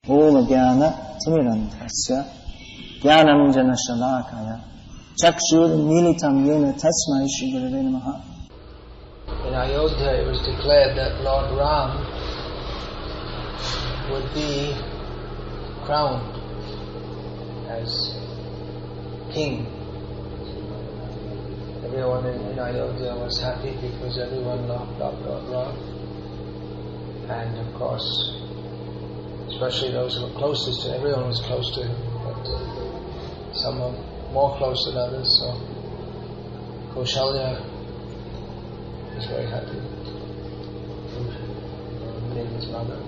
Om Jnana Timirantasya Jnanam Jana Shalakaya Chakshur Militam Yena Tasmai Shri Gurave Namaha. In Ayodhya it was declared that Lord Ram would be crowned as king. Everyone in Ayodhya was happy because everyone loved Lord Ram. And of course, especially those who were closest to him, everyone was close to him, but some were more close than others, so Kaushalya was very happy, being his mother.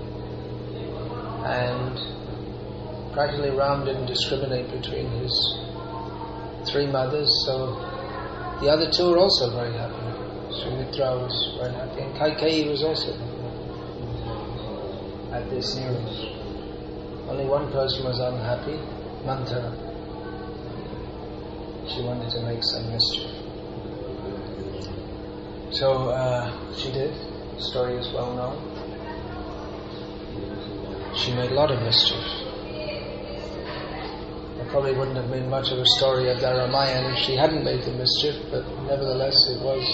And practically Ram didn't discriminate between his three mothers, so the other two were also very happy. Sumitra was very happy, and Kaikeyi was also at this news. Only one person was unhappy, Manthara. She wanted to make some mischief. So she did. The story is well known. She made a lot of mischief. There probably wouldn't have been much of a story of the Ramayana if she hadn't made the mischief, but nevertheless it was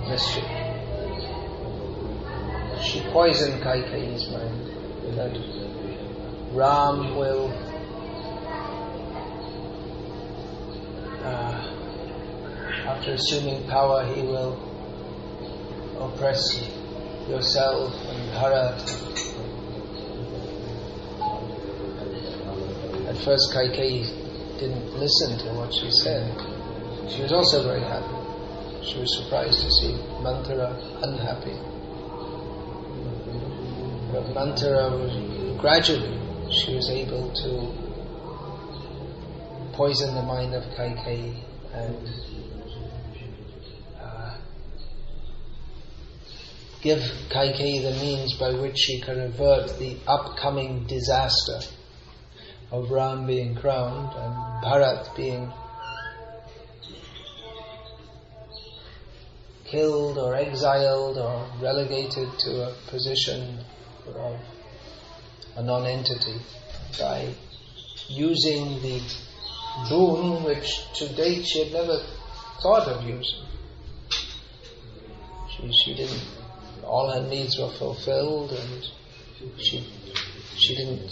mischief. She poisoned Kaikeyi's mind that Ram will after assuming power, he will oppress yourself and Bharat. At first Kaikeyi didn't listen to what she said. She was also very happy. She was surprised to see Manthara unhappy. But Manthara was gradually, she was able to poison the mind of Kaikeyi and give Kaikeyi the means by which she can avert the upcoming disaster of Ram being crowned and Bharat being killed or exiled or relegated to a position of a non-entity by using the boon which to date she had never thought of using. She didn't, all her needs were fulfilled and she didn't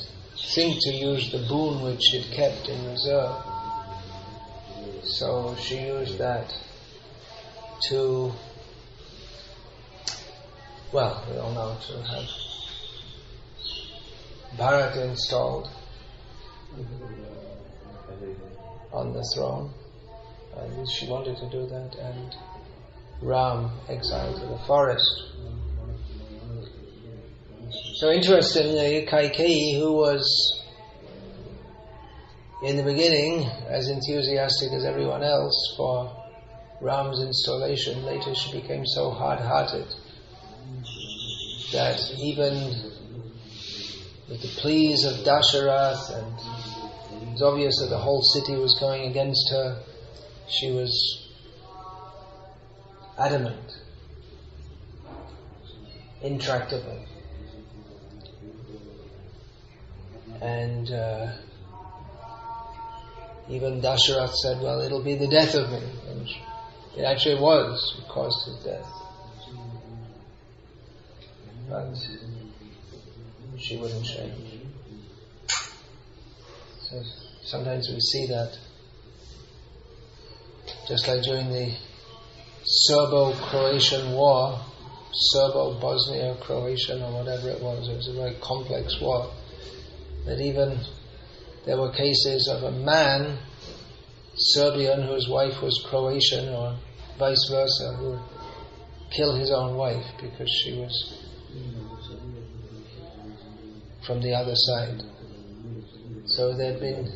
think to use the boon which she'd kept in reserve. So she used that to, well, we all know, to have Bharat installed on the throne. She wanted to do that, and Ram exiled to the forest. So interestingly, Kaikeyi, who was in the beginning as enthusiastic as everyone else for Ram's installation, later she became so hard-hearted that even with the pleas of Dasharath, and it was obvious that the whole city was going against her, she was adamant, intractable. And even Dasharath said, well, it'll be the death of me. And it actually was, it caused his death. But she wouldn't change. So sometimes we see that, just like during the Serbo-Croatian War, Serbo-Bosnia-Croatian or whatever it was a very complex war, that even there were cases of a man, Serbian, whose wife was Croatian, or vice versa, who would kill his own wife because she was from the other side. So there had been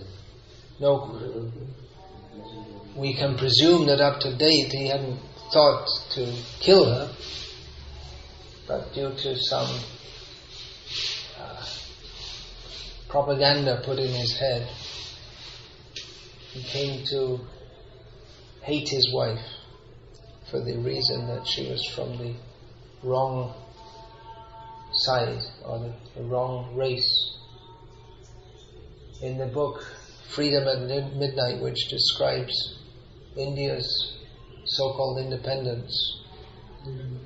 no, we can presume that up to date he hadn't thought to kill her, but due to some propaganda put in his head, he came to hate his wife for the reason that she was from the wrong side or the wrong race. In the book Freedom at Midnight, which describes India's so-called independence,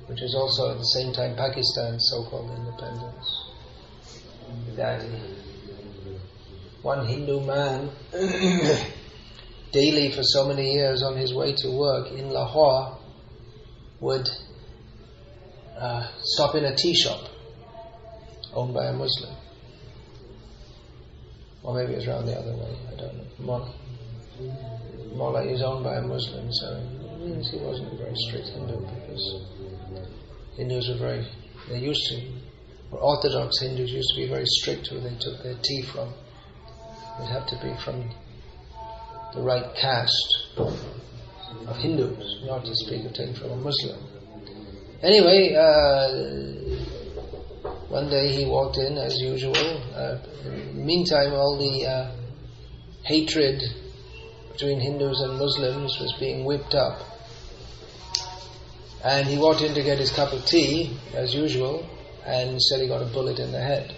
which is also at the same time Pakistan's so-called independence, that one Hindu man daily for so many years on his way to work in Lahore would stop in a tea shop owned by a Muslim. Or maybe it was around the other way, I don't know. More like he's owned by a Muslim, so it means he wasn't a very strict Hindu, because Hindus were Orthodox Hindus used to be very strict who they took their tea from. It would have to be from the right caste of Hindus, not to speak of taking from a Muslim. Anyway, one day he walked in as usual. In the meantime, all the hatred between Hindus and Muslims was being whipped up. And he walked in to get his cup of tea, as usual, and said he got a bullet in the head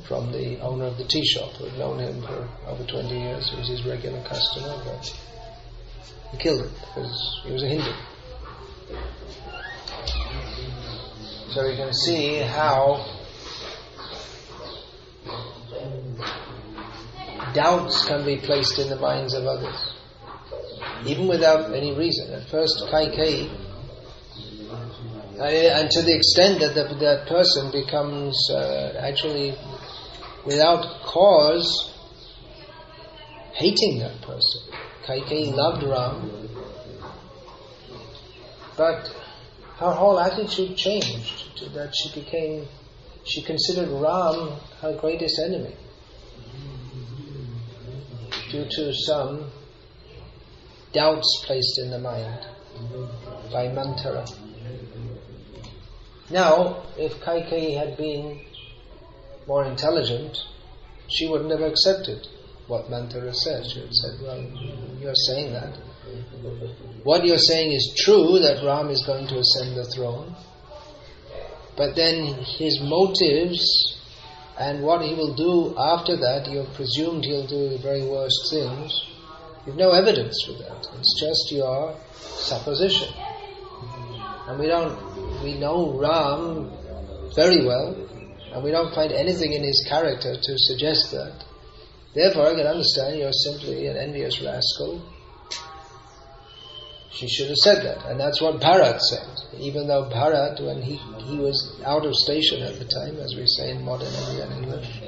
from the owner of the tea shop, who had known him for over 20 years. He was his regular customer, but he killed him because he was a Hindu. So you can see how doubts can be placed in the minds of others, even without any reason. At first, Kaikeyi, and to the extent that that person becomes actually, without cause, hating that person. Kaikeyi loved Ram, but her whole attitude changed to that she considered Ram her greatest enemy due to some doubts placed in the mind by Manthara. Now, if Kaikeyi had been more intelligent, she wouldn't have accepted what Manthara said. She would have said, well, you're saying that. What you're saying is true, that Ram is going to ascend the throne, but then his motives and what he will do after that, you've presumed he'll do the very worst things. You've no evidence for that. It's just your supposition. And we know Ram very well, and we don't find anything in his character to suggest that. Therefore, I can understand you're simply an envious rascal. She should have said that, and that's what Bharat said. Even though Bharat, when he was out of station at the time, as we say in modern Indian English,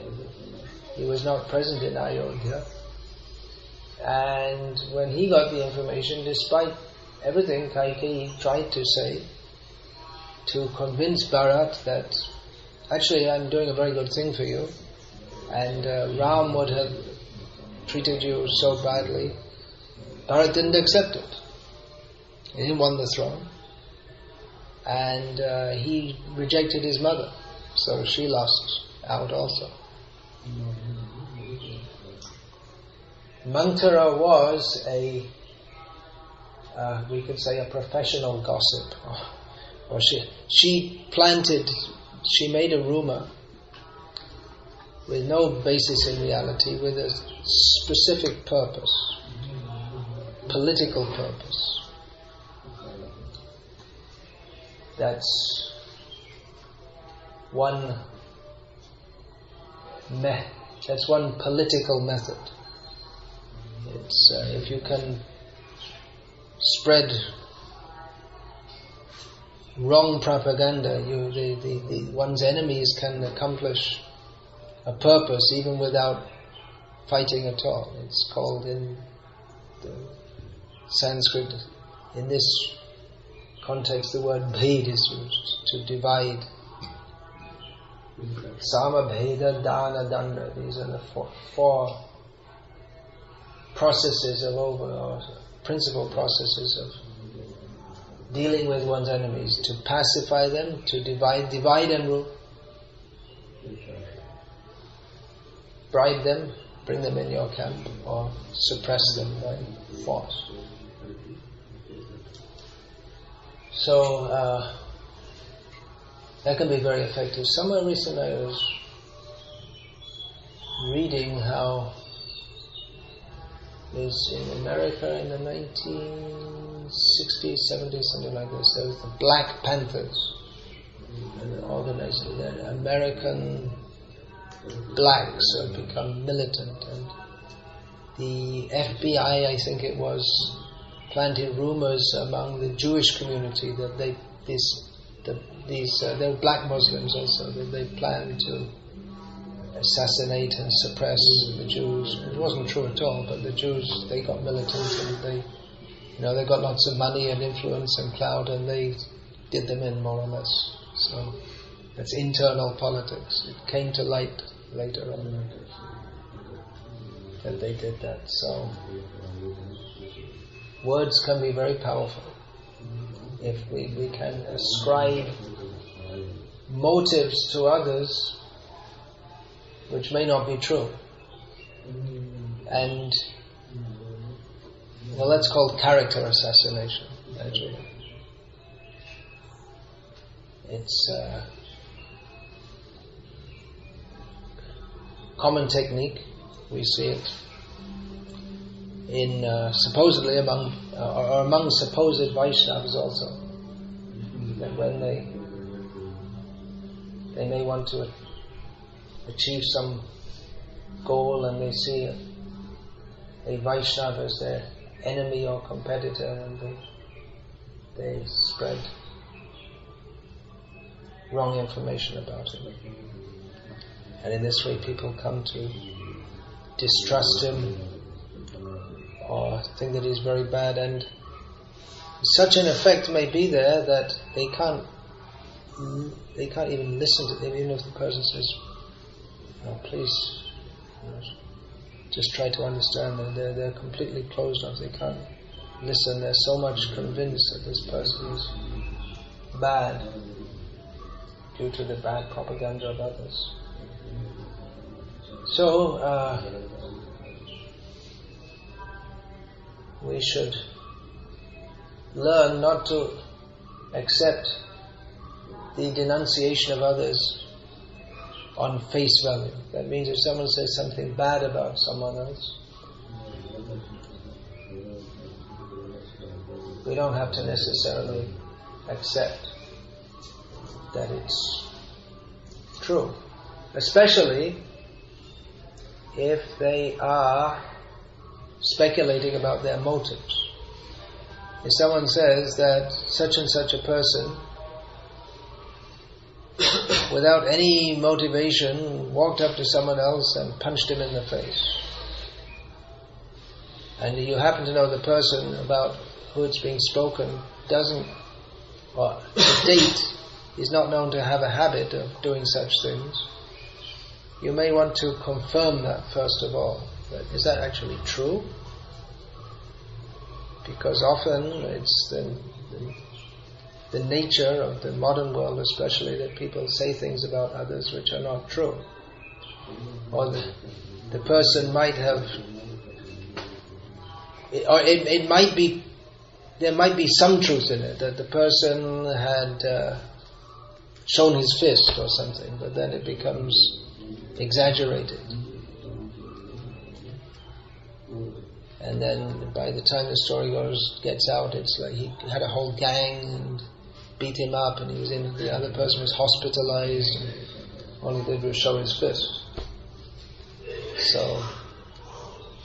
he was not present in Ayodhya. And when he got the information, despite everything Kaikeyi tried to say, to convince Bharat that actually I'm doing a very good thing for you, and Ram would have treated you so badly, Bharat didn't accept it. He didn't want the throne, and he rejected his mother, so she lost out also. Manthara was we could say, a professional gossip, or she made a rumor with no basis in reality, with a specific purpose, political purpose. That's one political method. It's if you can spread wrong propaganda, one's enemies can accomplish a purpose even without fighting at all. It's called in the Sanskrit, in this context, the word bhed is used to divide. Sama, bheda, dana, danda. These are the four processes or principal processes of dealing with one's enemies: to pacify them, to divide and rule, bribe them, bring them in your camp, or suppress them by force. So, That can be very effective. Somewhere recently I was reading how is in America in the 1960s, 70s, something like this, there was the Black Panthers, and they organized the American blacks have become militant, and the FBI, I think it was, planted rumors among the Jewish community that they were black Muslims also, that they planned to assassinate and suppress the Jews. It wasn't true at all, but the Jews, they got militant and they got lots of money and influence and clout, and they did them in more or less. So that's internal politics. It came to light later on that they did that. So words can be very powerful. If we can ascribe motives to others which may not be true. And, well, that's called character assassination, actually. It's a common technique. We see it in supposedly among supposed Vaishnavas also. That when they may want to achieve some goal and they see a Vaishnava as their enemy or competitor, and they spread wrong information about him. And in this way people come to distrust him or think that he's very bad, and such an effect may be there that they can't even listen to him, even if the person says, please, just try to understand that they're completely closed off. They can't listen. They're so much convinced that this person is bad due to the bad propaganda of others. So we should learn not to accept the denunciation of others on face value. That means if someone says something bad about someone else, we don't have to necessarily accept that it's true. Especially if they are speculating about their motives. If someone says that such and such a person, without any motivation, walked up to someone else and punched him in the face, and you happen to know the person about who it's being spoken doesn't, or to date is not known to have a habit of doing such things, you may want to confirm that first of all. Is that actually true? Because often it's the nature of the modern world especially that people say things about others which are not true. Or the person might have, or it might be, there might be some truth in it, that the person had shown his fist or something, but then it becomes exaggerated. And then by the time the story gets out, it's like he had a whole gang and beat him up, and the other person was hospitalized, and all he did was show his fist. So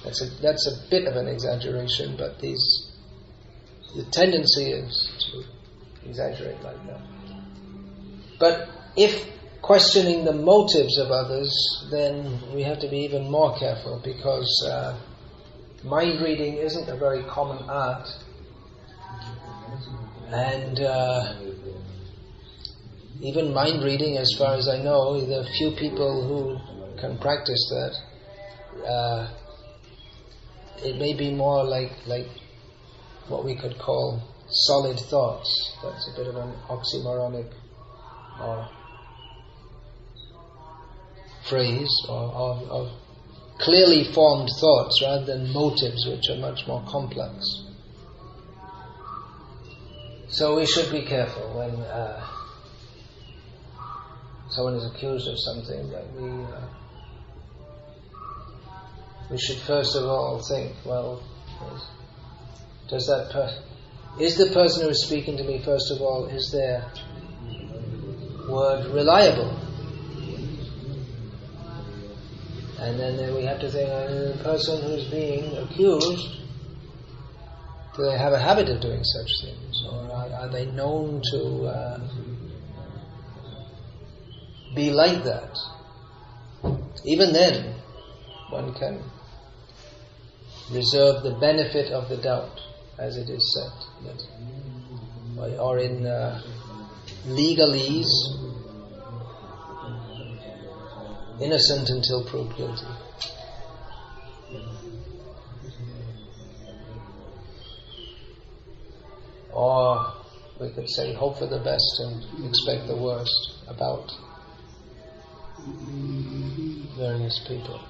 that's a bit of an exaggeration, but the tendency is to exaggerate like that. But if questioning the motives of others, then we have to be even more careful, because mind reading isn't a very common art, and even mind reading, as far as I know, there are few people who can practice that. It may be more like what we could call solid thoughts. That's a bit of an oxymoronic phrase, of clearly formed thoughts rather than motives, which are much more complex. So we should be careful someone is accused of something, that we should first of all think, well, is the person who is speaking to me, first of all, is their word reliable? And then we have to think, the person who's being accused, do they have a habit of doing such things? Or are they known to be like that? Even then, one can reserve the benefit of the doubt, as it is said. Or in legalese, innocent until proved guilty. Or we could say, hope for the best and expect the worst about various people.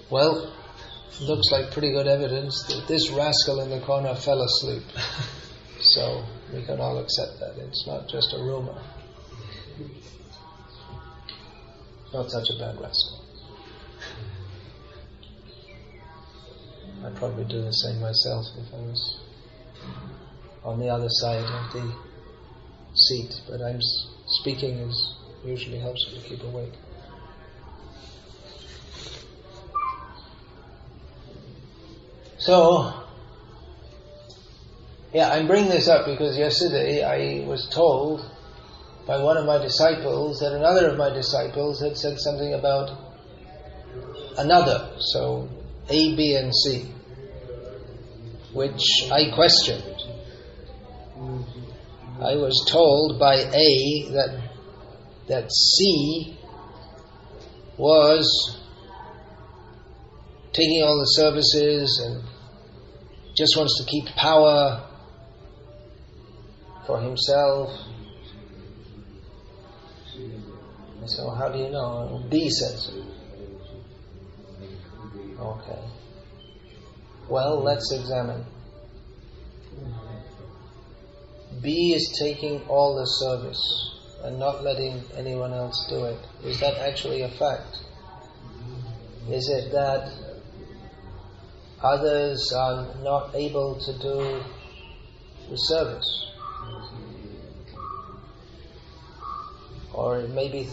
Well, looks like pretty good evidence that this rascal in the corner fell asleep. So we can all accept that. It's not just a rumor. Not such a bad rascal. I'd probably do the same myself if I was on the other side of the seat, but I'm speaking usually helps you to keep awake. So, I'm bringing this up because yesterday I was told by one of my disciples that another of my disciples had said something about another, so A, B, and C, which I questioned. I was told by A that C was taking all the services and just wants to keep power for himself. I said, well, how do you know? B says it. Okay. Well, let's examine. B is taking all the service and not letting anyone else do it. Is that actually a fact? Is it that others are not able to do the service? Or maybe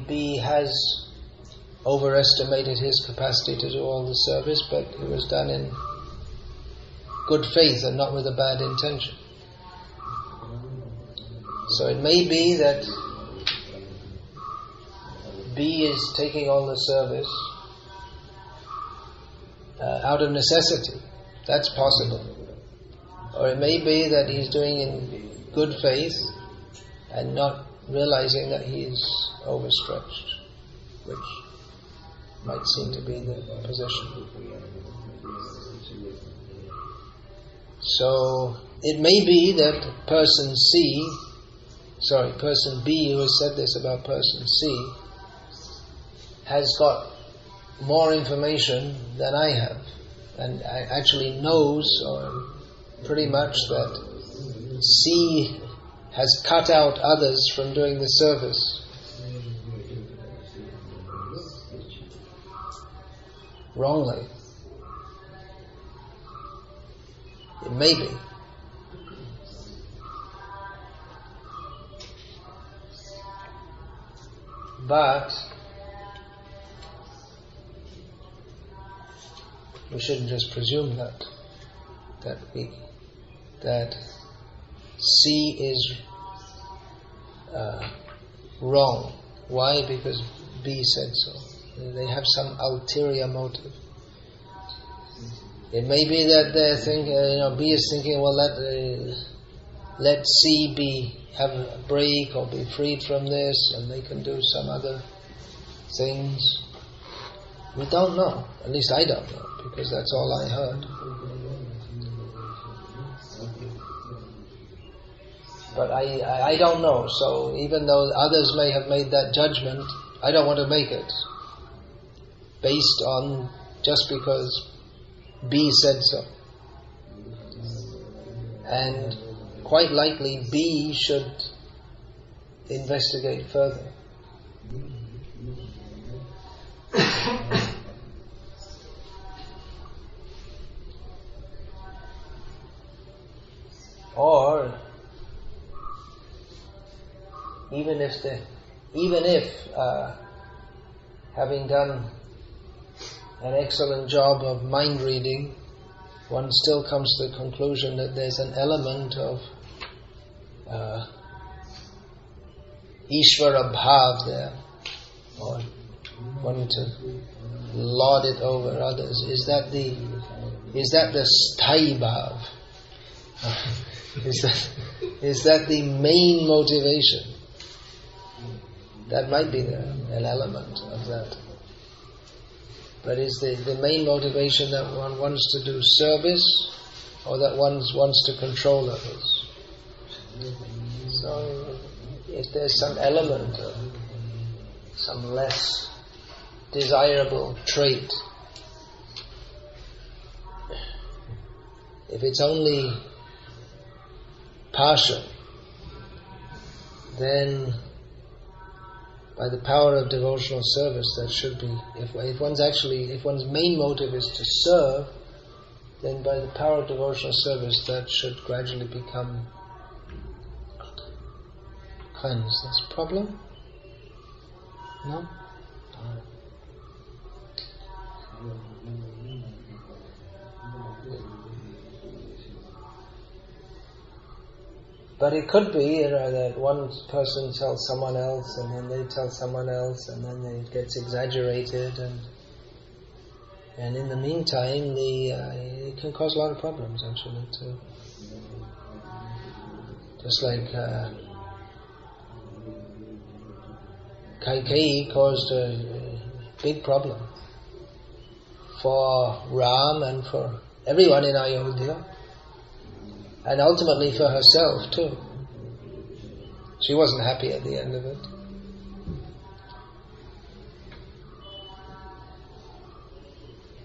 B has overestimated his capacity to do all the service, but it was done in good faith and not with a bad intention. So it may be that B is taking all the service out of necessity. That's possible. Or it may be that he's doing in good faith and not realizing that he is overstretched, which might seem to be the position. So it may be that person B who has said this about person C has got more information than I have, and actually knows pretty much that C has cut out others from doing the service. Wrongly. It may be. But we shouldn't just presume that C is wrong. Why? Because B said so. They have some ulterior motive. It may be that they're thinking, B is thinking, well, let C have a break or be freed from this, and they can do some other things. We don't know. At least I don't know, because that's all I heard. But I don't know. So even though others may have made that judgment, I don't want to make it based on just because B said so. And quite likely B should investigate further. Or even if having done an excellent job of mind reading, one still comes to the conclusion that there's an element of Ishvara Bhav there, or wanting to lord it over others. Is that the Sthai Bhav? Is that the main motivation? That might be an element of that. But is the main motivation that one wants to do service, or that one wants to control others? So if there's some element of some less desirable trait, if it's only partial, then by the power of devotional service, that should be, if one's main motive is to serve, then by the power of devotional service, that should gradually become cleansed. That's a problem? No? But it could be, that one person tells someone else, and then they tell someone else, and then it gets exaggerated, and in the meantime, it can cause a lot of problems actually too. Just like Kaikeyi caused a big problem for Ram and for everyone in Ayodhya. And ultimately for herself too. She wasn't happy at the end of it.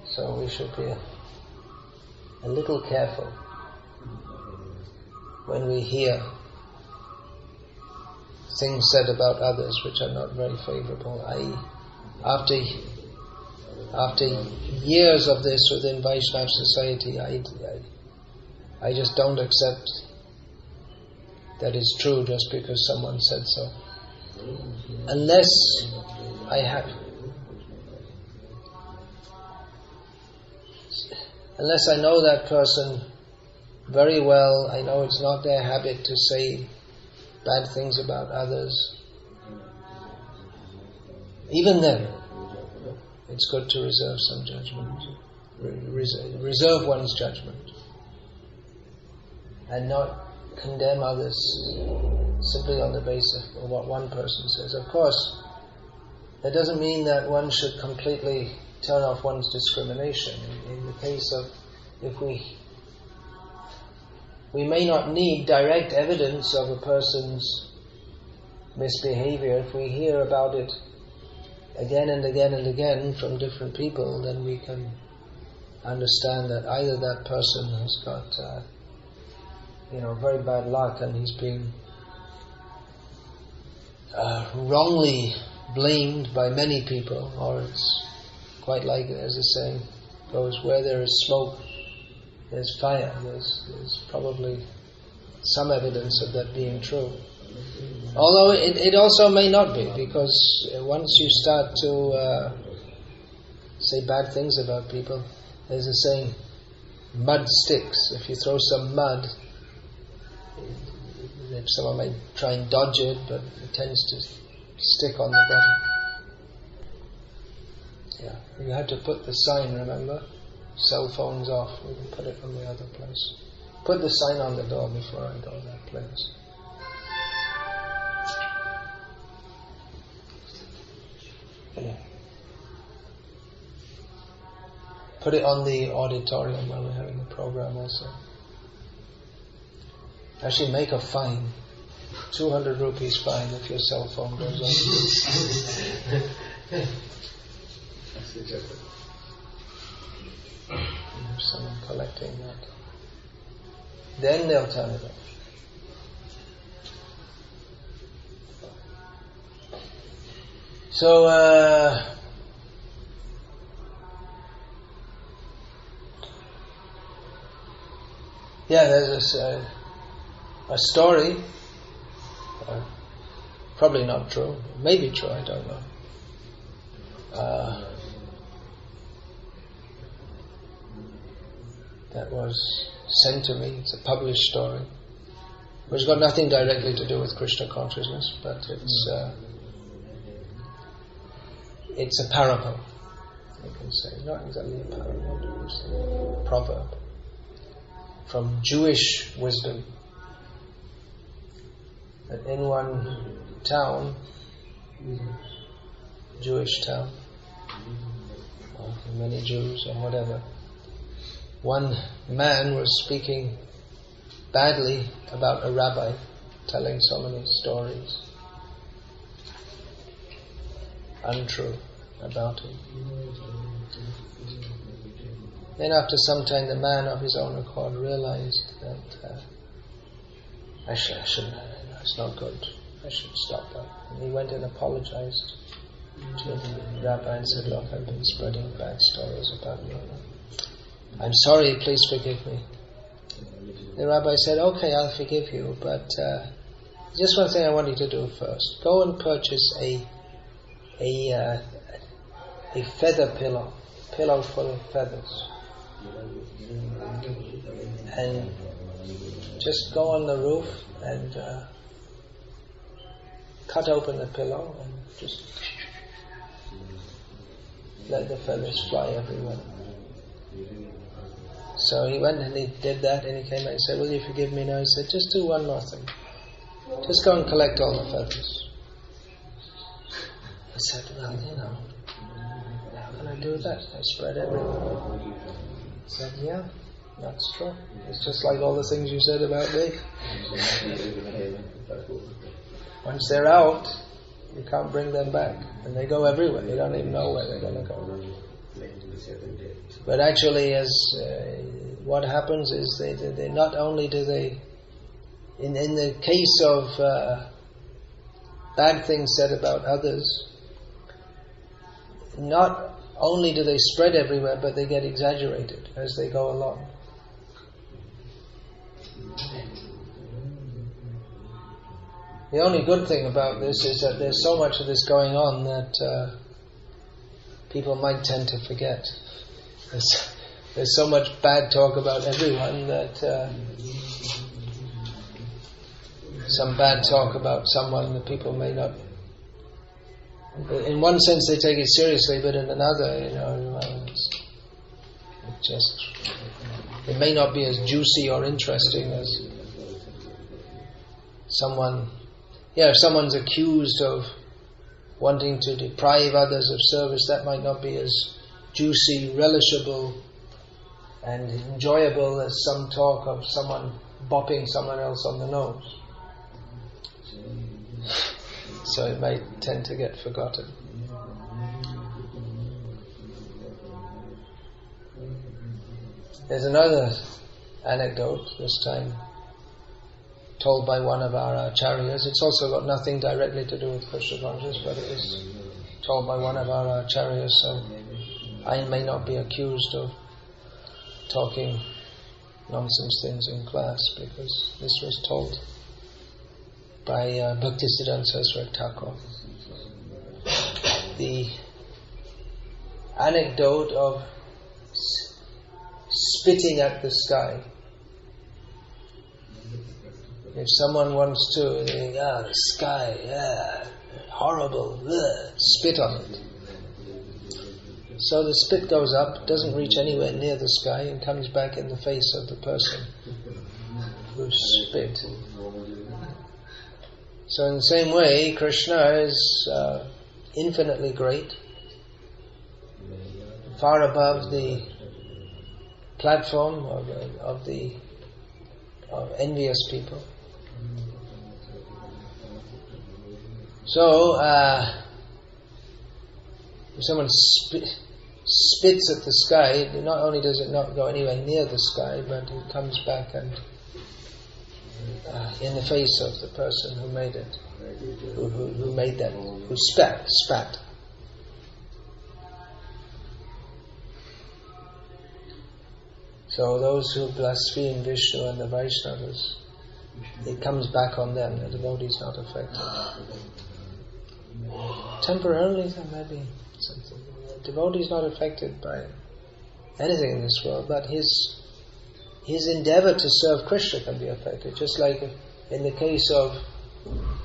So we should be a little careful when we hear things said about others which are not very favorable. After years of this within Vaishnava society, I just don't accept that it's true just because someone said so. Unless I know that person very well, I know it's not their habit to say bad things about others. Even then, it's good to reserve some judgment. Reserve one's judgment. And not condemn others simply on the basis of what one person says. Of course, that doesn't mean that one should completely turn off one's discrimination. In the case of, if we may not need direct evidence of a person's misbehavior. If we hear about it again and again and again from different people, then we can understand that either that person has got very bad luck and he's being wrongly blamed by many people, or it's quite like, as the saying goes, where there is smoke, there's fire. There's probably some evidence of that being true. Although it also may not be, because once you start to say bad things about people, there's a saying, mud sticks. If you throw some mud, someone may try and dodge it, but it tends to stick on the bottom. Yeah, you had to put the sign, remember? Cell phones off, we can put it on the other place. Put the sign on the door before I go that place. Yeah. Put it on the auditorium while we're having the program also. Actually make a fine. 200 rupees fine if your cell phone goes off. Have someone collecting that. Then they'll turn it off. So, there's a story, probably not true, maybe true, I don't know. That was sent to me. It's a published story, which has got nothing directly to do with Krishna consciousness, but it's a parable, you can say. Not exactly a parable, it's a proverb from Jewish wisdom. That in one town, Jewish town, or many Jews or whatever, one man was speaking badly about a rabbi, telling so many stories, untrue about him. Then after some time, the man of his own accord realized that I should, it's not good, I should stop that. And he went and apologized to the rabbi and said, look, I've been spreading bad stories about you. I'm sorry, please forgive me. The rabbi said, okay, I'll forgive you, but just one thing I want you to do first. Go and purchase a feather pillow full of feathers. And just go on the roof and cut open the pillow and just let the feathers fly everywhere. So he went and he did that, and he came out and said, will you forgive me now? He said, just do one more thing. Just go and collect all the feathers. I said, well, how can I do that? I spread everywhere. He said, yeah, that's true. It's just like all the things you said about me. Once they're out, you can't bring them back. And they go everywhere. You don't even know where they're going to go. But actually, what happens is they not only do they, in the case of bad things said about others, not only do they spread everywhere, but they get exaggerated as they go along. The only good thing about this is that there's so much of this going on that people might tend to forget. There's so much bad talk about everyone that some bad talk about someone that people may not. In one sense, they take it seriously, but in another, it may not be as juicy or interesting as someone. Yeah, if someone's accused of wanting to deprive others of service, that might not be as juicy, relishable, and enjoyable as some talk of someone bopping someone else on the nose. So it may tend to get forgotten. There's another anecdote, this time told by one of our acharyas. It's also got nothing directly to do with Krishna consciousness, but it is told by one of our acharyas, so I may not be accused of talking nonsense things in class, because this was told by Bhakti Saraswati Thakur. The anecdote of spitting at the sky. If someone wants to, the sky, horrible, spit on it. So the spit goes up, doesn't reach anywhere near the sky, and comes back in the face of the person who spit. So in the same way, Krishna is infinitely great, far above the platform of envious people. So, if someone spits at the sky, not only does it not go anywhere near the sky, but it comes back and in the face of the person who made it, who made that, who spat. So those who blaspheme Vishnu and the Vaishnavas, it comes back on them. The devotee is not affected. Temporarily, there may be something. The devotee is not affected by anything in this world, but his endeavor to serve Krishna can be affected. Just like in the case of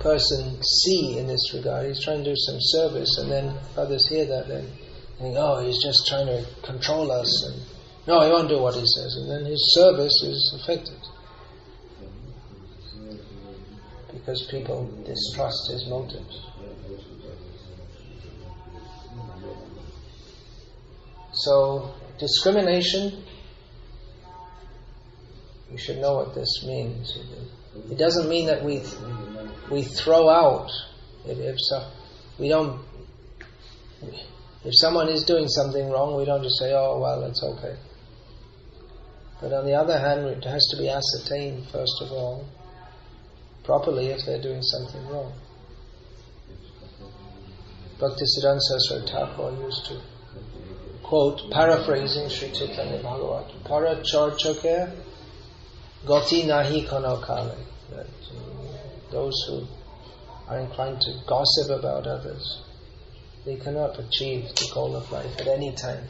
person C in this regard, he's trying to do some service, and then if others hear that, then think, oh, he's just trying to control us, and no, he won't do what he says, and then his service is affected. Because people distrust his motives. So, discrimination, we should know what this means. It doesn't mean that we throw out, if someone is doing something wrong, we don't just say, oh, well, it's okay. But on the other hand, it has to be ascertained, first of all, properly if they're doing something wrong. Bhaktisiddhanta Saraswati Thakur used to quote, paraphrasing Sri Chaitanya Bhagavat, para charchake goti nahi kono kale. That those who are inclined to gossip about others, they cannot achieve the goal of life at any time.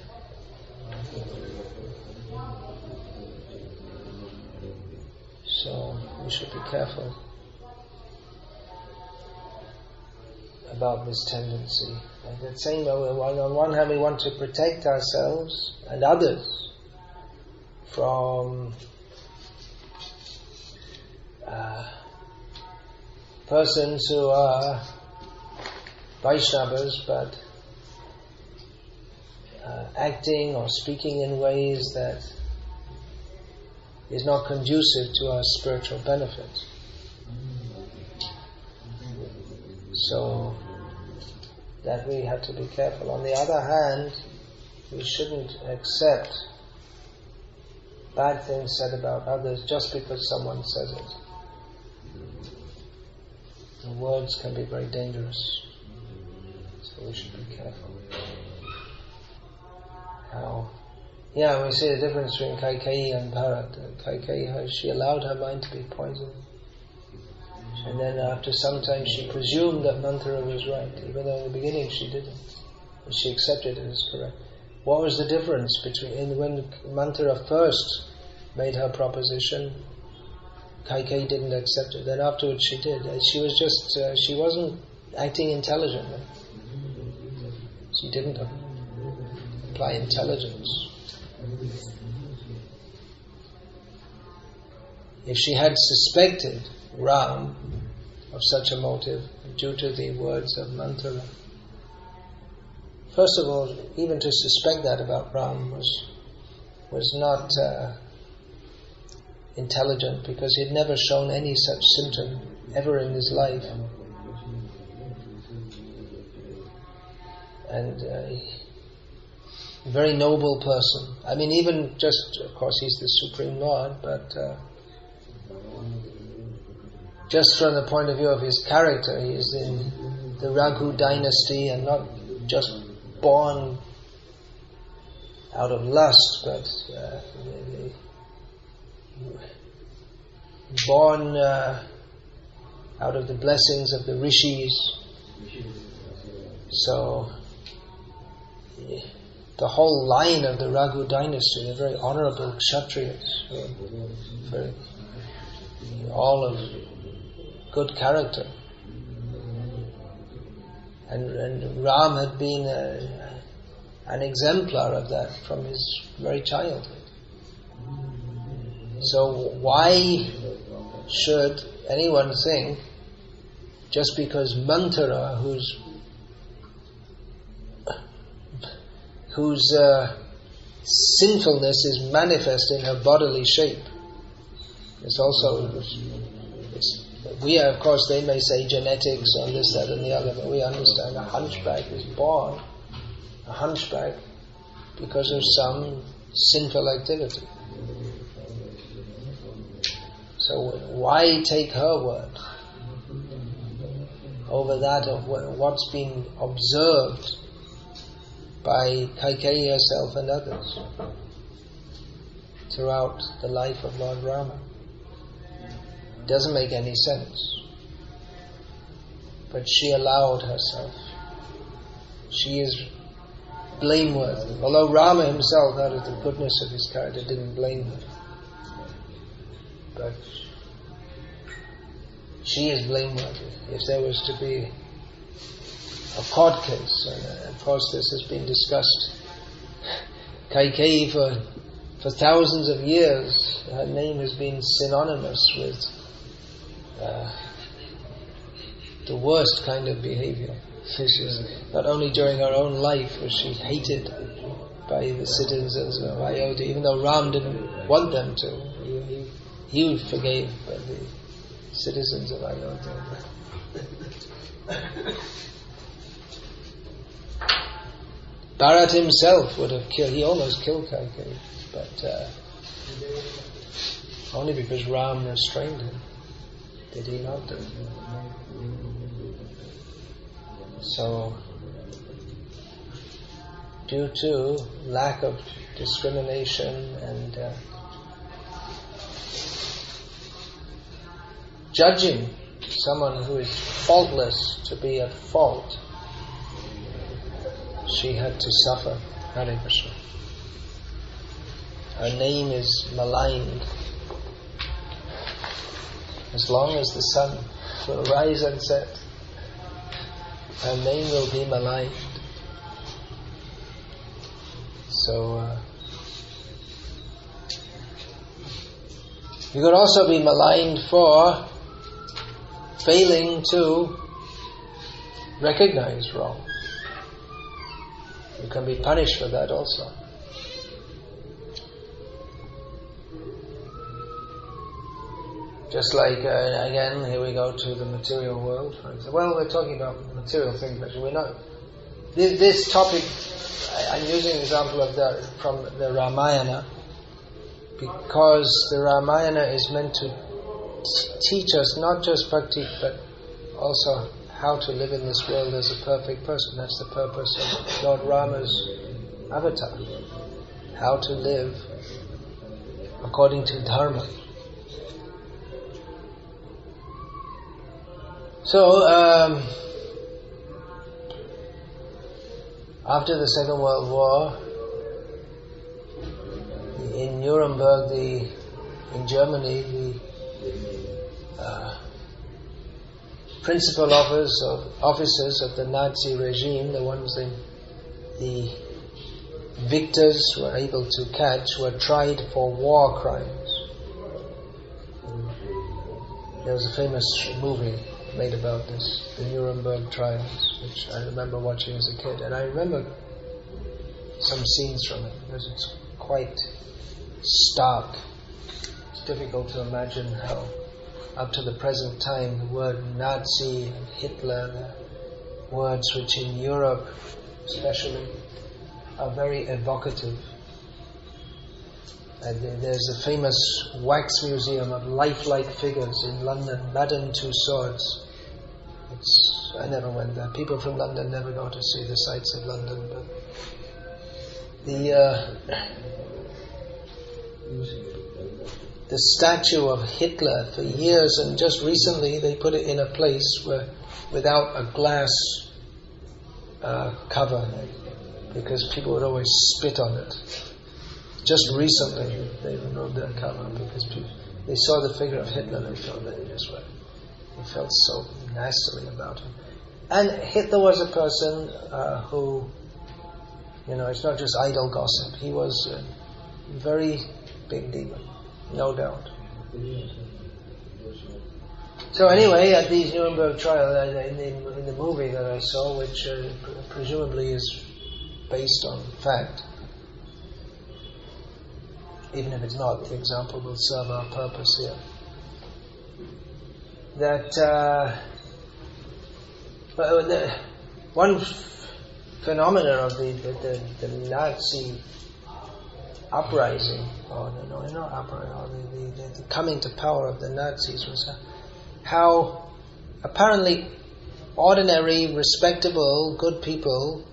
So we should be careful about this tendency. And that saying that on one hand we want to protect ourselves and others from persons who are Vaishnavas but acting or speaking in ways that is not conducive to our spiritual benefit. So that we have to be careful. On the other hand, we shouldn't accept bad things said about others just because someone says it. The words can be very dangerous, so we should be careful. We see the difference between Kaikeyi and Bharat. Kaikeyi, she allowed her mind to be poisoned. And then after some time she presumed that Manthara was right, even though in the beginning she didn't. And she accepted it as correct. What was the difference between when Manthara first made her proposition, Kaikeyi didn't accept it. Then afterwards she did. She was just, she wasn't acting intelligently. She didn't apply intelligence. If she had suspected Ram of such a motive due to the words of Manthara, first of all, even to suspect that about Ram was not intelligent, because he had never shown any such symptom ever in his life. And a very noble person. I mean, even just, of course, he's the Supreme Lord, but just from the point of view of his character, he is in the Raghu dynasty and not just born out of lust, but born out of the blessings of the rishis. So the whole line of the Raghu dynasty, they're very honorable kshatriyas, very, all of good character. And Ram had been an exemplar of that from his very childhood. So why should anyone think, just because Manthara, whose sinfulness is manifest in her bodily shape, we are, of course, they may say genetics on this, that and the other, but we understand a hunchback is born a hunchback because of some sinful activity. So why take her word over that of what's been observed by Kaikeyi herself and others? throughout the life of Lord Rama. It doesn't make any sense. But she allowed herself. She is blameworthy. Although Rama himself, out of the goodness of his character, didn't blame her. But she is blameworthy. If there was to be a court case, and of course this has been discussed, Kaikeyi for thousands of years, her name has been synonymous with the worst kind of behavior. She's, not only during her own life was she hated by the citizens of Ayodhya, even though Ram didn't want them to. He forgave the citizens of Ayodhya. Bharat himself would have killed, he almost killed Kaikeyi, but only because Ram restrained him did he not do it. So, due to lack of discrimination and judging someone who is faultless to be at fault, she had to suffer. Hare Krishna. Her name is maligned. As long as the sun will rise and set, her name will be maligned. So, you could also be maligned for failing to recognize wrong. You can be punished for that also. Just like, again, here we go to the material world. For example. Well, we're talking about material things, but we're not. This topic, I'm using an example of from the Ramayana, because the Ramayana is meant to teach us not just bhakti, but also how to live in this world as a perfect person. That's the purpose of Lord Rama's avatar. How to live according to dharma. So, after the Second World War, in Nuremberg, in Germany, the principal officers of the Nazi regime, the ones the victors were able to catch, were tried for war crimes. There was a famous movie made about this, the Nuremberg trials, which I remember watching as a kid, and I remember some scenes from it because it's quite stark. It's difficult to imagine how, up to the present time, the word Nazi and Hitler, the words which in Europe especially are very evocative. And there's a famous wax museum of lifelike figures in London, Madame Tussauds. I never went there. People from London never go to see the sights of London, but the statue of Hitler for years, and just recently they put it in a place where without a glass cover, because people would always spit on it. Just recently they removed their cover because they saw the figure of Hitler and they felt so nastily about him. And Hitler was a person who, it's not just idle gossip. He was a very big demon, no doubt. So anyway, at these Nuremberg trials, in the movie that I saw, which presumably is based on fact, even if it's not, the example will serve our purpose here. That one phenomena of the Nazi uprising, the coming to power of the Nazis was how apparently ordinary, respectable, good people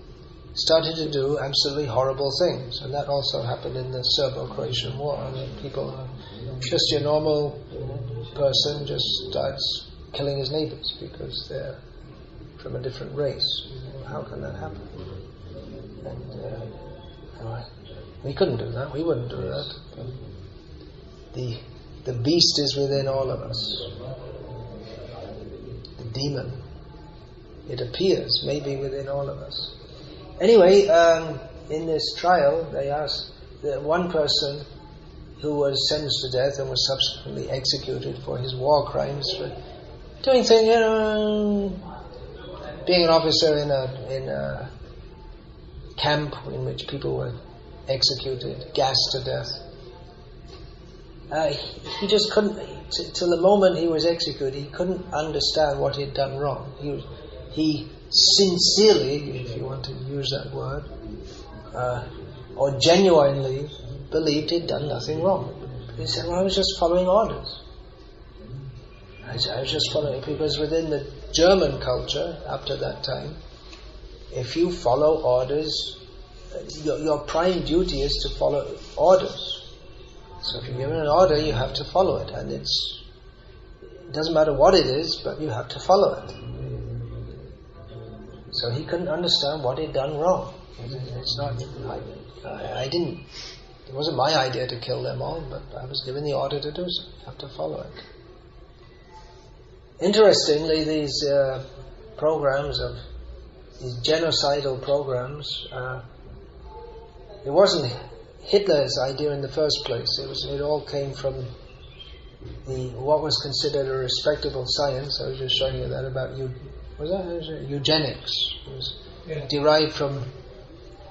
started to do absolutely horrible things. And that also happened in the Serbo-Croatian War. I mean, people, just your normal person just starts killing his neighbors because they're from a different race. How can that happen? And we couldn't do that. We wouldn't do that. The beast is within all of us. The demon. It appears maybe within all of us. Anyway, in this trial, they asked one person who was sentenced to death and was subsequently executed for his war crimes for doing things, being an officer in a camp in which people were executed, gassed to death. He just couldn't, till the moment he was executed, he couldn't understand what he'd done wrong. He sincerely, if you want to use that word, or genuinely believed he'd done nothing wrong. He said, well, I was just following orders. I was just following, because within the German culture, up to that time, if you follow orders, your prime duty is to follow orders. So if you're given an order, you have to follow it. And it doesn't matter what it is, but you have to follow it. So he couldn't understand what he'd done wrong. It's not, I didn't, it wasn't my idea to kill them all, but I was given the order to do so. You have to follow it. Interestingly, these programs of, these genocidal programs, it wasn't Hitler's idea in the first place. It all came from what was considered a respectable science. I was just showing you that about eugenics. It was derived from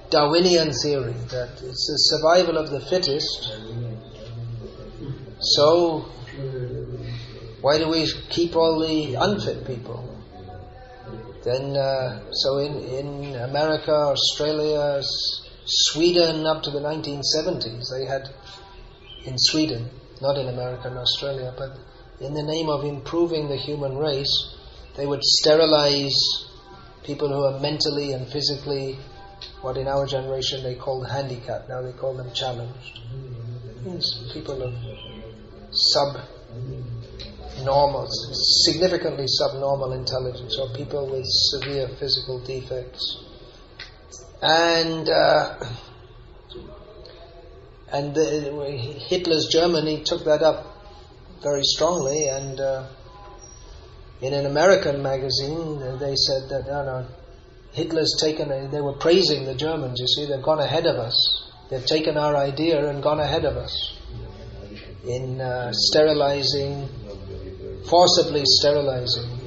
Darwinian theory, that it's the survival of the fittest. So why do we keep all the unfit people? Then, so in America, Australia, Sweden, up to the 1970s, they had, in Sweden, not in America and Australia, but in the name of improving the human race, they would sterilize people who are mentally and physically, what in our generation they called handicapped, now they call them challenged. It's people of subnormal, significantly subnormal intelligence, or people with severe physical defects. And Hitler's Germany took that up very strongly, and in an American magazine they said that Hitler's taken, they were praising the Germans, you see, they've gone ahead of us. They've taken our idea and gone ahead of us in sterilizing, forcibly sterilizing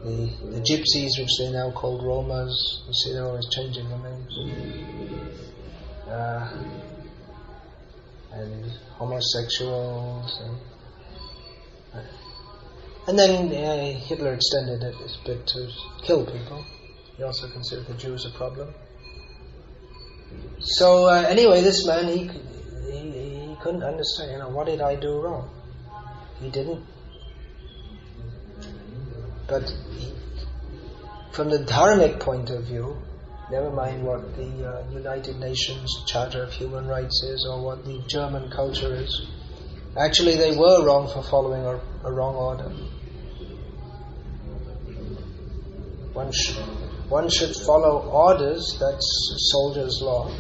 the gypsies, which they now called Romas. You see, they're always changing their names. And homosexuals. And then Hitler extended it a bit to kill people. He also considered the Jews a problem. So anyway, this man, he couldn't understand, what did I do wrong? He didn't. But from the dharmic point of view, never mind what the United Nations Charter of Human Rights is or what the German culture is, actually they were wrong for following a wrong order. One should follow orders, that's soldier's law.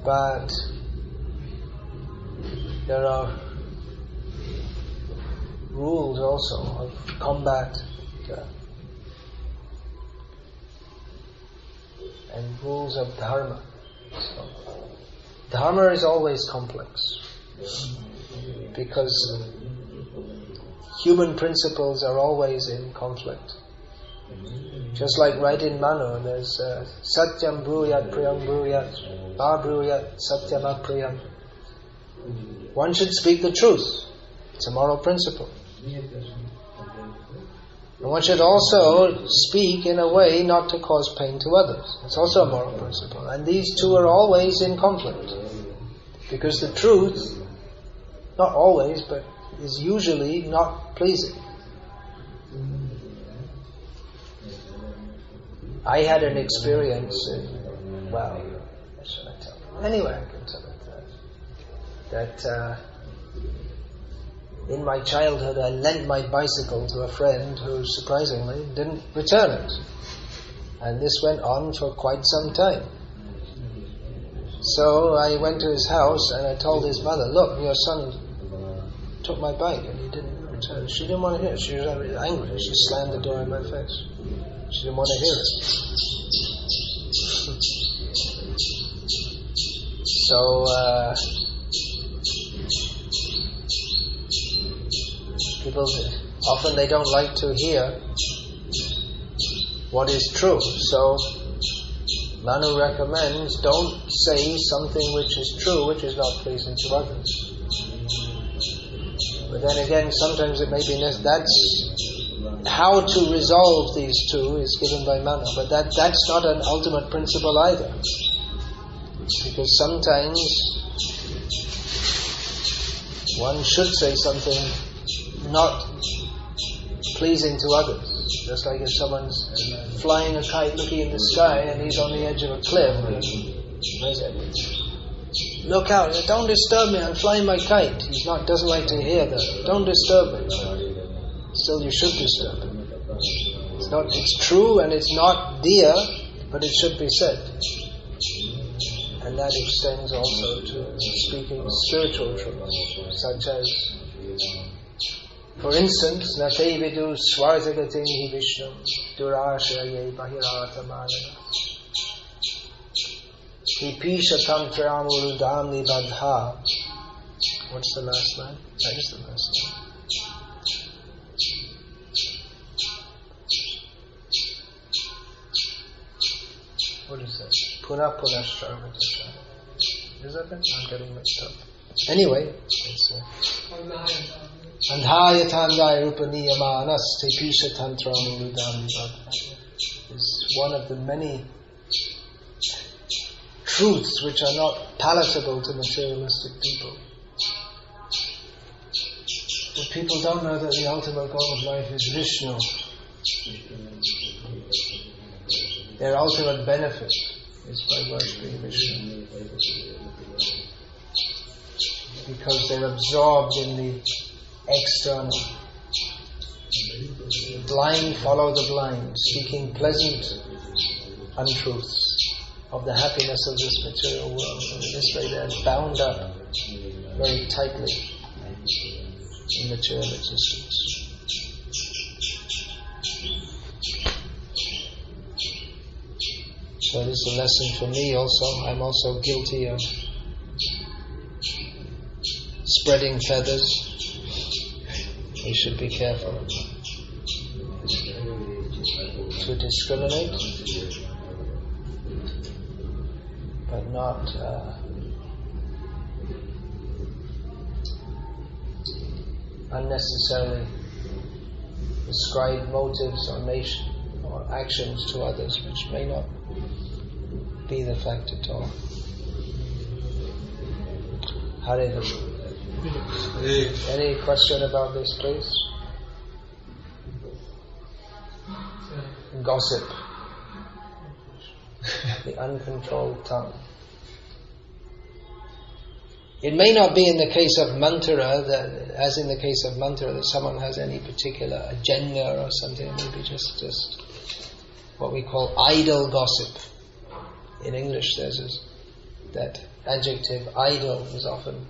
But there are rules also of combat and rules of dharma. So, dharma is always complex because human principles are always in conflict. Just like right in Manu, there's Satyam Bruyat Priyam Bruyat, Abruyat Satyam Apriyam. One should speak the truth. It's a moral principle. And one should also speak in a way not to cause pain to others. It's also a moral principle. And these two are always in conflict. Because the truth, not always, but is usually not pleasing. I had an experience what should I tell you? Anyway, I can tell it that in my childhood I lent my bicycle to a friend who surprisingly didn't return it. And this went on for quite some time. So I went to his house and I told his mother, look, your son took my bike and he didn't return. She didn't want to hear it. She was angry. She slammed the door in my face. She didn't want to hear it. So people often they don't like to hear what is true. So Manu recommends don't say something which is true, which is not pleasing to others. But then again, sometimes it may be that's how to resolve these two is given by Manu, but that's not an ultimate principle either. Because sometimes one should say something not pleasing to others. Just like if someone's flying a kite looking in the sky and he's on the edge of a cliff, he say, look out, don't disturb me, I'm flying my kite. He doesn't like to hear that. Don't disturb me. Still you should disturb him. It's true and it's not dear, but it should be said. And that extends also to speaking spiritual truths, such as, for instance, Natei vidu swartagatim hi Vishnu durashaye bahirata manana hi pisha tantram urudamni badha. What's the last line? That is the last line. What is that? Puna punashravata. Is that it? I'm getting mixed up. Anyway, it's Andhaya tandaya rupaniyamanas tepisha tantram urudamni badha is one of the many truths which are not palatable to materialistic people. But people don't know that the ultimate goal of life is Vishnu. Their ultimate benefit is by worshipping Vishnu. Because they're absorbed in the external. Blind follow the blind, seeking pleasant untruths of the happiness of this material world. And in this way they're bound up very tightly in material existence. So this is a lesson for me also. I'm also guilty of spreading feathers. We should be careful to discriminate, but not unnecessarily ascribe motives or actions to others which may not be the fact at all. Hare Krishna. Any question about this, please? Gossip. The uncontrolled tongue. It may not be in the case of mantra, as in the case of mantra, that someone has any particular agenda or something. It may be just what we call idle gossip. In English, there's that adjective idle is often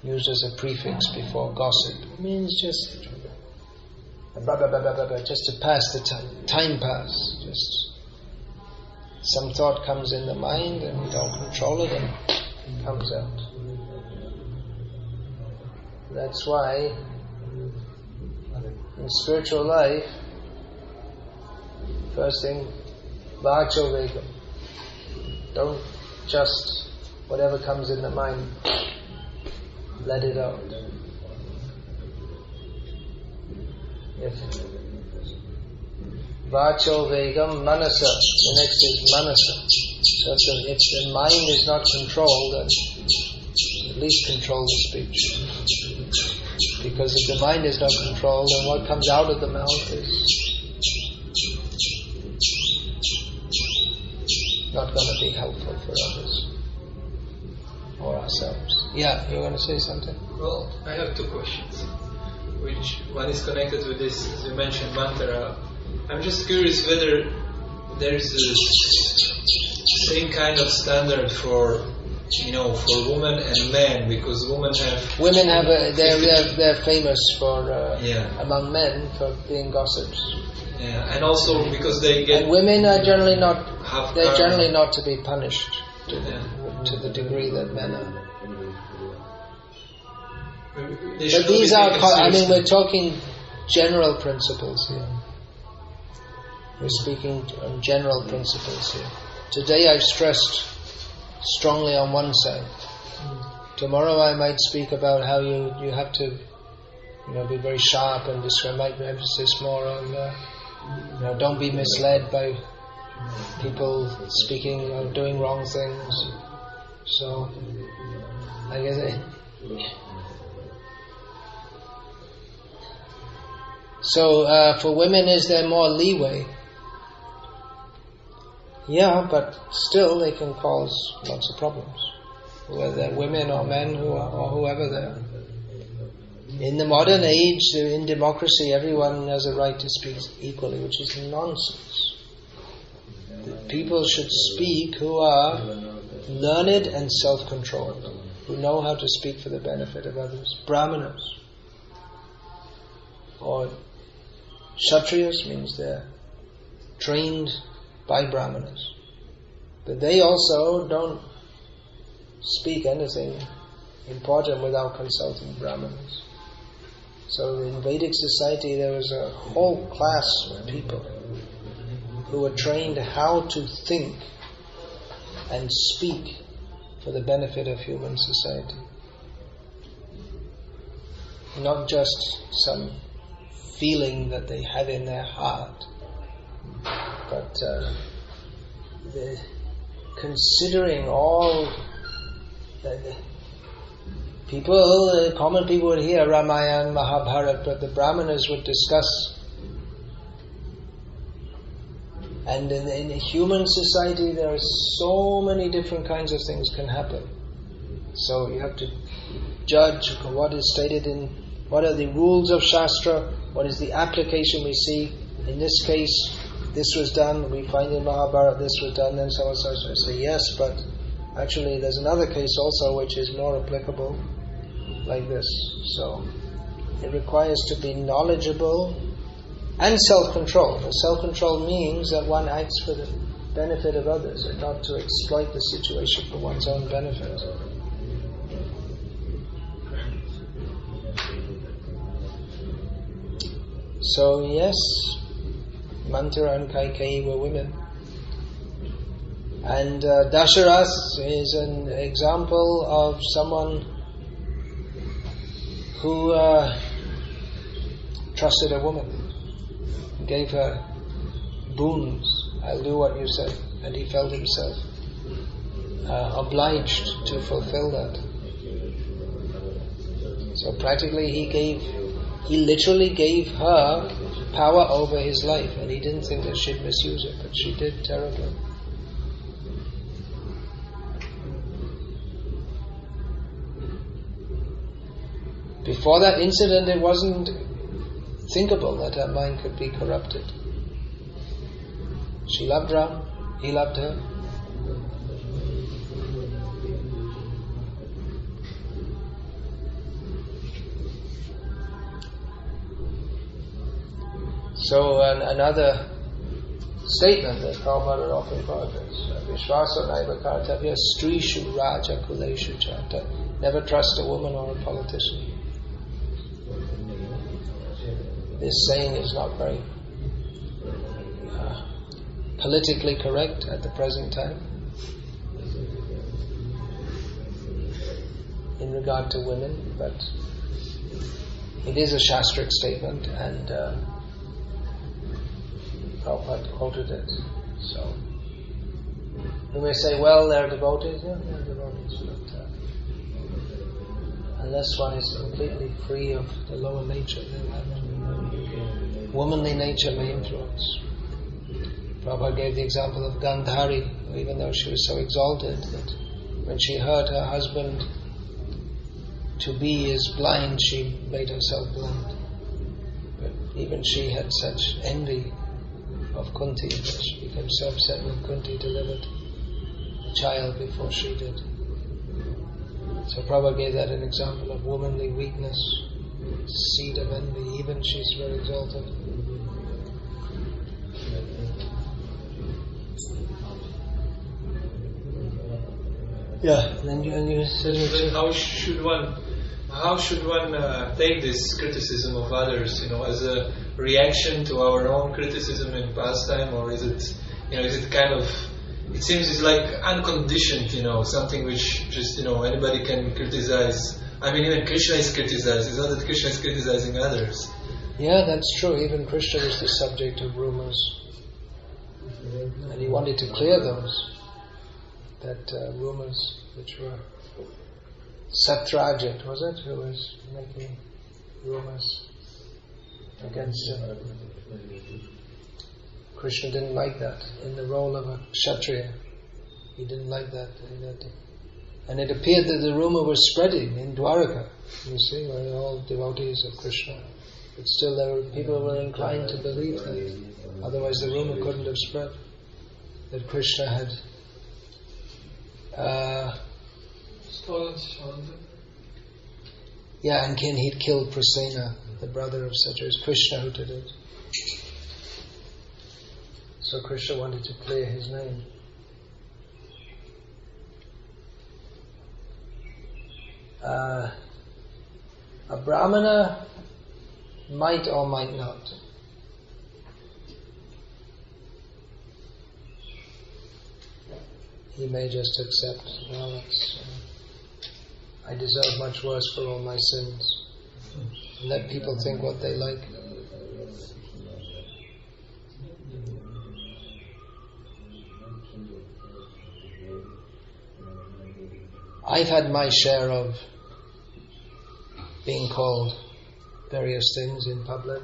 used as a prefix before gossip. It means just to pass the time pass. Just some thought comes in the mind and we don't control it and it comes out. That's why in spiritual life, first thing, Vacho Vegam. Don't just, whatever comes in the mind, let it out. If Vacho Vegam Manasa, the next is Manasa. So if the mind is not controlled, then at least control the speech. Because if the mind is not controlled, then what comes out of the mouth is not going to be helpful for others or ourselves. Yeah, you're going to say something? Well, I have two questions, which one is connected with this, as you mentioned, mantra. I'm just curious whether there is the same kind of standard for women and men, because women have they're famous for among men for being gossips. Yeah, and also because they get, and women are generally not to be punished to the degree that men are. But these are, we're talking general principles here. We're speaking on general principles here. Today I've stressed strongly on one side. Tomorrow I might speak about how you have to be very sharp and might emphasis more on don't be misled by people speaking or doing wrong things. So I guess for women, is there more leeway? Yeah, but still they can cause lots of problems, whether they're women or men or whoever they are. In the modern age, in democracy, everyone has a right to speak equally, which is nonsense. People should speak who are learned and self-controlled, who know how to speak for the benefit of others. Brahmanas or Kshatriyas means they're trained by Brahmanas. But they also don't speak anything important without consulting Brahmanas. So in Vedic society there was a whole class of people who were trained how to think and speak for the benefit of human society. Not just some feeling that they have in their heart, but considering all the people, common people would hear Ramayana, Mahabharata, but the Brahmanas would discuss. And in a human society, there are so many different kinds of things can happen. So you have to judge what is stated in, what are the rules of Shastra, what is the application we see. In this case, this was done, we find in Mahabharata this was done, and so on, so on. So I say yes, but actually there's another case also which is more applicable, like this. So it requires to be knowledgeable and self-control. Self-control means that one acts for the benefit of others and not to exploit the situation for one's own benefit. So yes, Manthara and Kaikeyi were women. And Dasharatha is an example of someone who trusted a woman, gave her boons, I'll do what you say, and he felt himself obliged to fulfill that. So practically he literally gave her power over his life, and he didn't think that she'd misuse it, but she did terribly. Before that incident, it wasn't thinkable that her mind could be corrupted. She loved Ram, he loved her. So another statement that Prabhupada often quotes is Vishvasa naiva kartavya strishu raja kuleshu cha. Never trust a woman or a politician. This saying is not very politically correct at the present time in regard to women, but it is a Shastric statement, and Prabhupada quoted it. So we may say, well, they're devotees. Yeah, they're devotees, but unless one is completely free of the lower nature, then that womanly nature may influence. Prabhupada gave the example of Gandhari, who, even though she was so exalted that when she heard her husband to be is blind, she made herself blind. But even she had such envy of Kunti that she became so upset when Kunti delivered a child before she did. So Prabhupada gave that an example of womanly weakness, seed of envy, even she's very exalted. Yeah, and you said how should one take this criticism of others, as a reaction to our own criticism in past time, or is it kind of, it seems it's like unconditioned, something which just, anybody can criticize. I mean, even Krishna is criticized. It's not that Krishna is criticizing others. Yeah, that's true. Even Krishna was the subject of rumors. And he wanted to clear those. That rumors which were Satrajit, was it, who was making rumors against him. Krishna didn't like that in the role of a Kshatriya. He didn't like that. And it appeared that the rumor was spreading in Dwaraka, you see, where all devotees of Krishna. But still people were inclined to believe that. Otherwise the rumor couldn't have spread. That Krishna had and he'd killed Prasena, the brother of Satya. It was Krishna who did it. So Krishna wanted to clear his name. A Brahmana might or might not. He may just accept, I deserve much worse for all my sins. And let people think what they like. I've had my share of being called various things in public,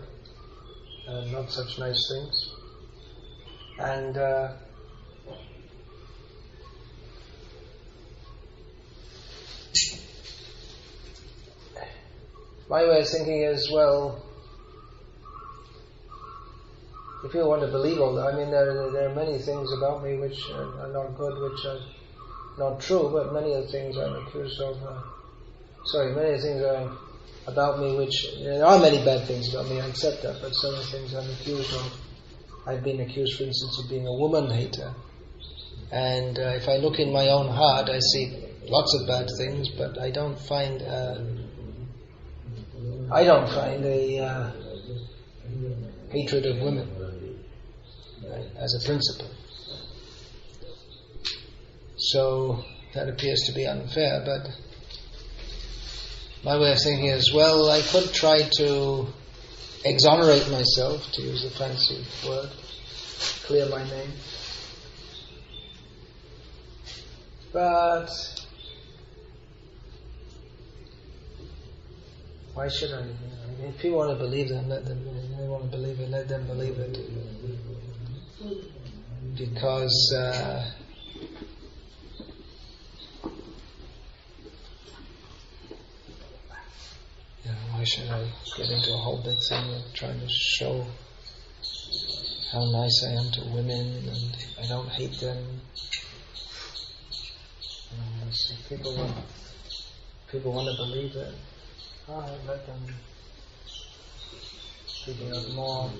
not such nice things. And my way of thinking is, well, if you want to believe all that, I mean, there are many things about me which are not good, which are not true, but many of the things I'm accused of, many of the things are about me which, there are many bad things about me, I accept that, but some of the things I'm accused of, I've been accused, for instance, of being a woman hater. And if I look in my own heart, I see lots of bad things, but I don't find a hatred of women as a principle. So that appears to be unfair, but my way of thinking is, well, I could try to exonerate myself, to use a fancy word, clear my name. But why should I? If people want to believe them, let them. If they want to believe it, let them believe it. Because why should I get into a whole big thing of trying to show how nice I am to women and I don't hate them? So people want to believe that. Let them. Speaking of more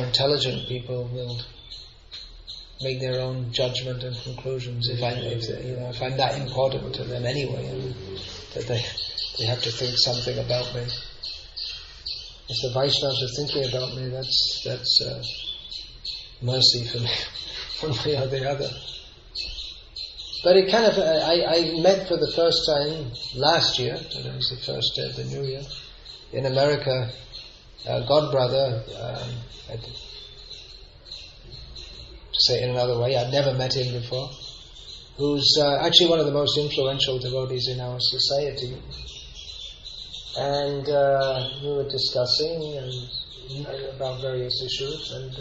intelligent people will make their own judgment and conclusions. If I'm that important to them anyway, that they have to think something about me. If the Vaishnavas are thinking about me, that's mercy for me, one way or the other. But it kind of, I met for the first time last year, and it was the first day of the New Year, in America, Godbrother, to say it in another way, I'd never met him before, who's actually one of the most influential devotees in our society. And we were discussing about various issues, and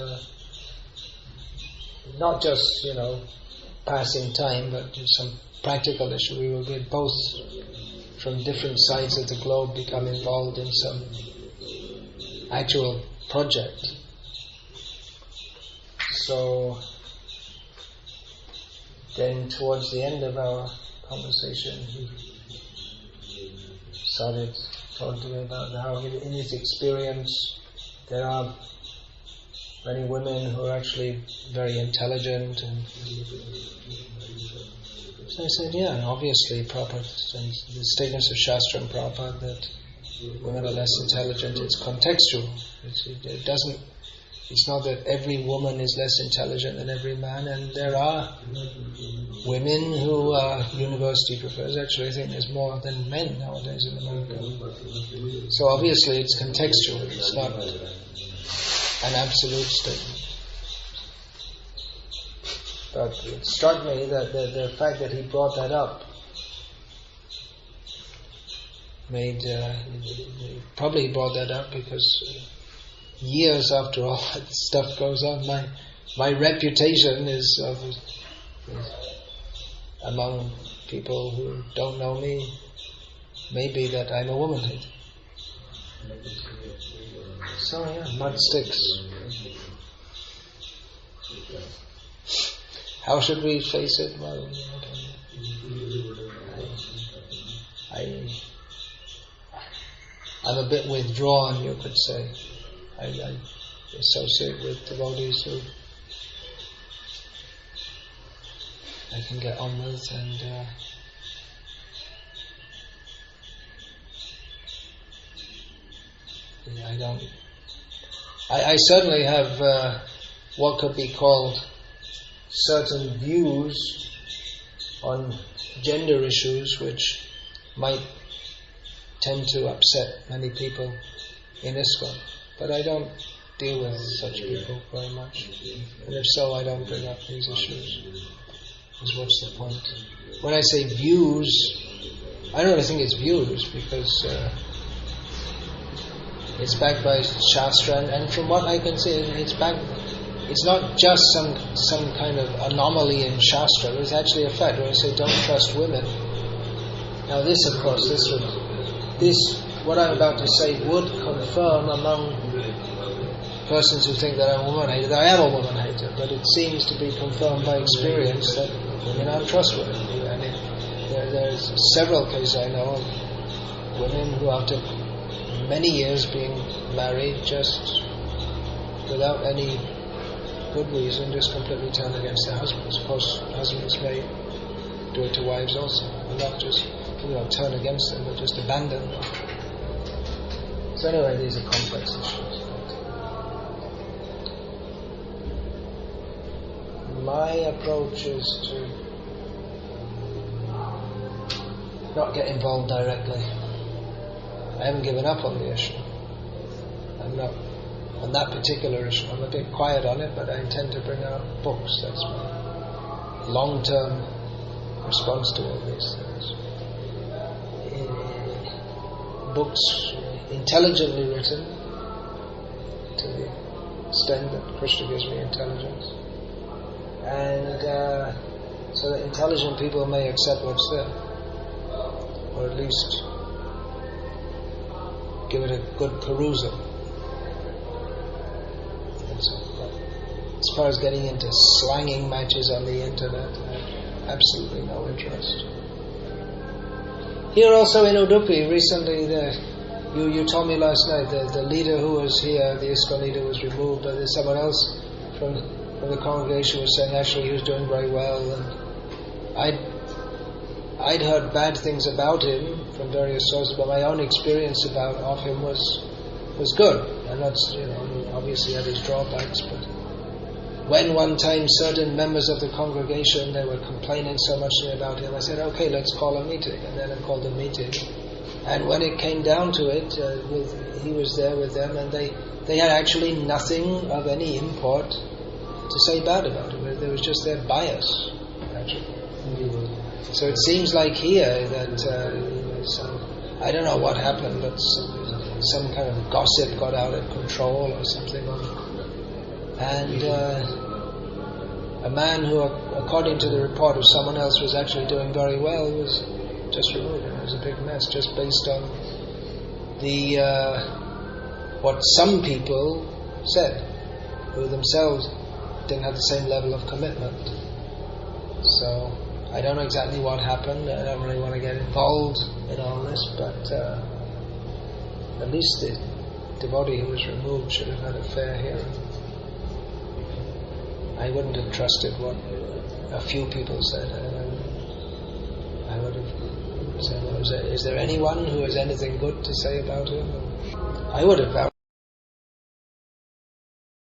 not just, passing time, but some practical issue. We were both from different sides of the globe become involved in some actual project. So then towards the end of our conversation, he started talking to me about how in his experience there are many women who are actually very intelligent, and so I said, yeah, obviously Prabhupada, and the statements of Shastra and Prabhupada that women are less intelligent, it's contextual. It's not that every woman is less intelligent than every man, and there are women who are university professors. Actually, I think there's more than men nowadays in America. So obviously it's contextual, it's not an absolute statement. But it struck me that the fact that he brought that up probably he brought that up because years after all that stuff goes on, my reputation is among people who don't know me, maybe that I'm a woman hater. So yeah, mud sticks. How should we face it? Well, I'm a bit withdrawn, you could say. I associate with devotees who I can get on with, and I certainly have what could be called certain views on gender issues which might tend to upset many people in ISKCON. But I don't deal with such people very much. And if so, I don't bring up these issues. Because what's the point? When I say views, I don't really think it's views, because it's backed by Shastra, and from what I can see, it's not just some kind of anomaly in Shastra, it's actually a fact. When I say don't trust women, now this, of course, what I'm about to say would confirm among persons who think that I'm a woman hater, that I am a woman hater, but it seems to be confirmed by experience that women aren't trustworthy. I mean, there's several cases I know of women who, after many years being married, just without any good reason, just completely turn against their husbands. Of course, husbands may do it to wives also, and not just turn against them, but just abandon them. So anyway, these are complex issues. My approach is to not get involved directly. I haven't given up on the issue. I'm not on that particular issue. I'm a bit quiet on it, but I intend to bring out books. That's my long-term response to all these things. Books intelligently written, to the extent that Krishna gives me intelligence, and so that intelligent people may accept what's there, or at least give it a good perusal. And so, as far as getting into slanging matches on the internet, I have absolutely no interest. Here also in Udupi, recently, you told me last night that the leader who was here, the ISKCON leader, was removed, but there's someone else from the congregation was saying actually he was doing very well, and I'd heard bad things about him from various sources, but my own experience of him was good. And that's, obviously had his drawbacks, but when one time certain members of the congregation, they were complaining so much about him, I said, okay, let's call a meeting. And then I called a meeting. And when it came down to it, he was there with them, and they had actually nothing of any import to say bad about him. There was just their bias, actually. So it seems like here that I don't know what happened, but some kind of gossip got out of control or something. And a man who, according to the report of someone else, was actually doing very well was just removed. It was a big mess, just based on the what some people said, who themselves didn't have the same level of commitment. So I don't know exactly what happened. I don't really want to get involved in all this, but at least the devotee who was removed should have had a fair hearing. I wouldn't have trusted what a few people said. I would have said, is there anyone who has anything good to say about him? I would have vouched